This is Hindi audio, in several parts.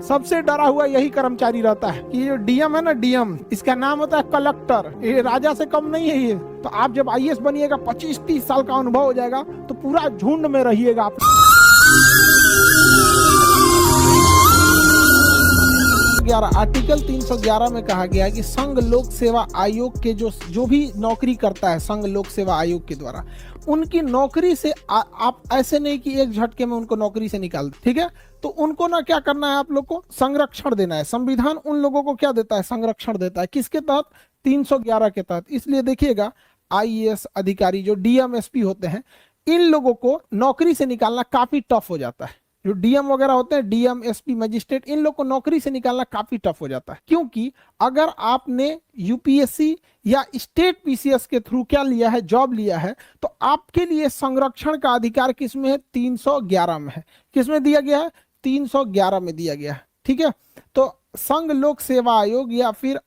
सबसे डरा हुआ यही कर्मचारी रहता है कि जो डीएम है ना, डीएम, इसका नाम होता है कलेक्टर, ये राजा से कम नहीं है ये। तो आप जब आईएएस बनिएगा, 25-30 साल का अनुभव हो जाएगा, तो पूरा झुंड में रहिएगा आप। 11 आर्टिकल 311 में कहा गया है कि संघ लोक सेवा आयोग के जो भी नौकरी करता है संघ लोक सेवा आयोग के द्वारा, उनकी नौकरी से आप ऐसे नहीं कि एक झटके में उनको नौकरी से निकाल दे, ठीक है। तो उनको ना क्या करना है, आप लोग को संरक्षण देना है। संविधान उन लोगों को क्या देता है, संरक्षण देता है। किसके तहत? 311 के तहत। इसलिए देखिएगा, आईएएस अधिकारी जो डीएमएसपी होते हैं, इन लोगों को नौकरी से निकालना काफी टफ हो जाता है। जो डीएम वगैरह होते हैं, डीएम, एसपी, मजिस्ट्रेट, इन लोग को नौकरी से निकालना काफी टफ हो जाता है। क्योंकि अगर आपने यूपीएससी या स्टेट पीसीएस के थ्रू क्या लिया है, जॉब लिया है, तो आपके लिए संरक्षण का अधिकार किसमें है? 311 में है। किसमें दिया गया है? 311 में दिया गया है, ठीक है। तो संघ लोक सेवा आयोग या फिर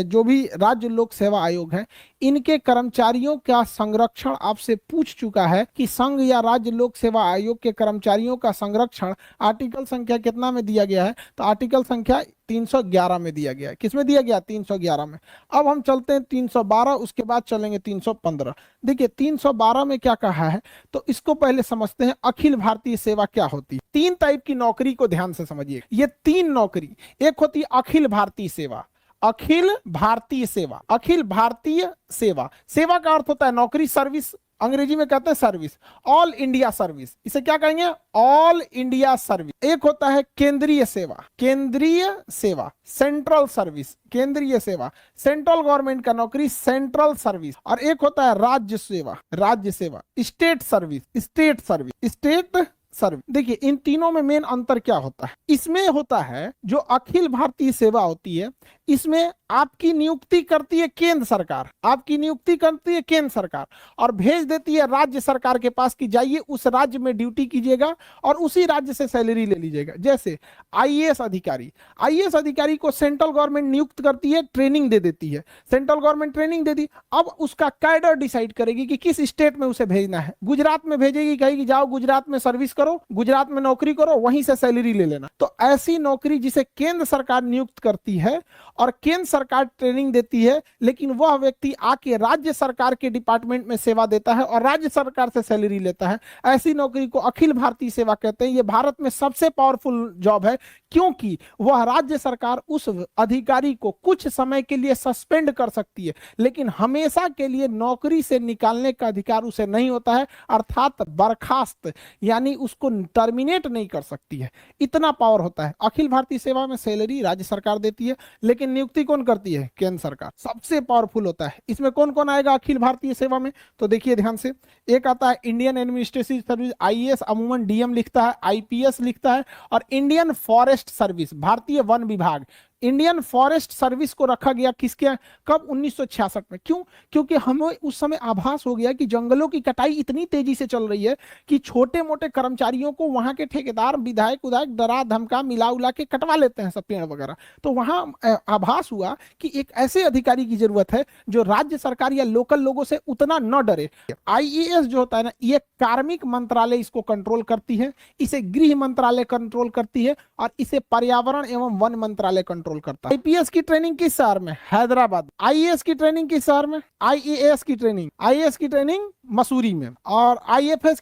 जो भी राज्य लोक सेवा आयोग है, इनके कर्मचारियों का संरक्षण आपसे पूछ चुका है कि संघ या राज्य लोक सेवा आयोग के कर्मचारियों का संरक्षण आर्टिकल संख्या कितना में दिया गया है? तो आर्टिकल संख्या 311 में दिया गया है। किसमें दिया गया? 311 में। अब हम चलते हैं 312, उसके बाद चलेंगे 315। देखिए 312 में क्या कहा है, तो इसको पहले समझते हैं। अखिल भारतीय सेवा क्या होती है? 3 टाइप की नौकरी को ध्यान से समझिए। ये 3 नौकरी, एक होती है अखिल भारतीय सेवा। अखिल भारतीय सेवा, अखिल भारतीय सेवा, सेवा का अर्थ होता है नौकरी, सर्विस, अंग्रेजी में कहते हैं सर्विस। ऑल इंडिया सर्विस, इसे क्या कहेंगे? All India service. एक होता है केंद्रीय सेवा, केंद्रीय सेवा, सेंट्रल सर्विस, केंद्रीय सेवा, सेंट्रल गवर्नमेंट का नौकरी, सेंट्रल सर्विस। और एक होता है राज्य सेवा, राज्य सेवा, state service, state service, state service. देखिए इन तीनों में मेन अंतर क्या होता है? इसमें होता है जो अखिल भारतीय सेवा होती है, इसमें आपकी नियुक्ति करती है केंद्र सरकार, आपकी नियुक्ति करती है केंद्र सरकार और भेज देती है राज्य सरकार के पास कि जाइए उस राज्य में ड्यूटी कीजिएगा और उसी राज्य से सैलरी ले लीजिएगा। जैसे आईएएस अधिकारी, आईएएस अधिकारी को सेंट्रल गवर्नमेंट नियुक्त करती है, ट्रेनिंग दे देती है, सेंट्रल गवर्नमेंट ट्रेनिंग दे दी। अब उसका कैडर डिसाइड करेगी कि किस स्टेट में उसे भेजना है। गुजरात में भेजेगी, कहेगी जाओ गुजरात में सर्विस करो, गुजरात में नौकरी करो, वहीं से सैलरी ले लेना। तो ऐसी नौकरी जिसे केंद्र सरकार नियुक्त करती है और केंद्र सरकार ट्रेनिंग देती है, लेकिन वह व्यक्ति आके राज्य सरकार के डिपार्टमेंट में सेवा देता है और राज्य सरकार से सैलरी लेता है, ऐसी नौकरी को अखिल भारतीय सेवा कहते हैं। यह भारत में सबसे पावरफुल जॉब है, क्योंकि वह राज्य सरकार उस अधिकारी को कुछ समय के लिए सस्पेंड कर सकती है, लेकिन हमेशा के लिए नौकरी से निकालने का अधिकार उसे नहीं होता है, अर्थात बर्खास्त, यानी उसको टर्मिनेट नहीं कर सकती है। इतना पावर होता है। अखिल भारतीय सेवा में सैलरी राज्य सरकार देती है, लेकिन नियुक्ति कौन करती है? केंद्र सरकार। सबसे पावरफुल होता है। इसमें कौन कौन आएगा अखिल भारतीय सेवा में? तो देखिए ध्यान से, एक आता है इंडियन एडमिनिस्ट्रेटिव सर्विस, आईएएस अमूमन डीएम लिखता है, आईपीएस लिखता है, और इंडियन फॉरेस्ट सर्विस, भारतीय वन विभाग। इंडियन फॉरेस्ट सर्विस को रखा गया किसके? कब? 1966 में। क्यों? क्योंकि हमें उस समय आभास हो गया कि जंगलों की कटाई इतनी तेजी से चल रही है कि छोटे मोटे कर्मचारियों को वहां के ठेकेदार, विधायक उधायक डरा धमका मिला उला के कटवा लेते हैं सब पेड़ वगैरह। तो वहां आभास हुआ कि एक ऐसे अधिकारी की जरूरत है जो राज्य सरकार या लोकल लोगों से उतना न डरे। आईएएस जो होता है ना, ये कार्मिक मंत्रालय इसको कंट्रोल करती है, इसे गृह मंत्रालय कंट्रोल करती है, और इसे पर्यावरण एवं वन मंत्रालय कंट्रोल करता है। आईपीएस की ट्रेनिंग किस शहर में? हैदराबाद। आईएएस की ट्रेनिंग किस शहर में? आईएएस की ट्रेनिंग मसूरी में। और आईएफएस की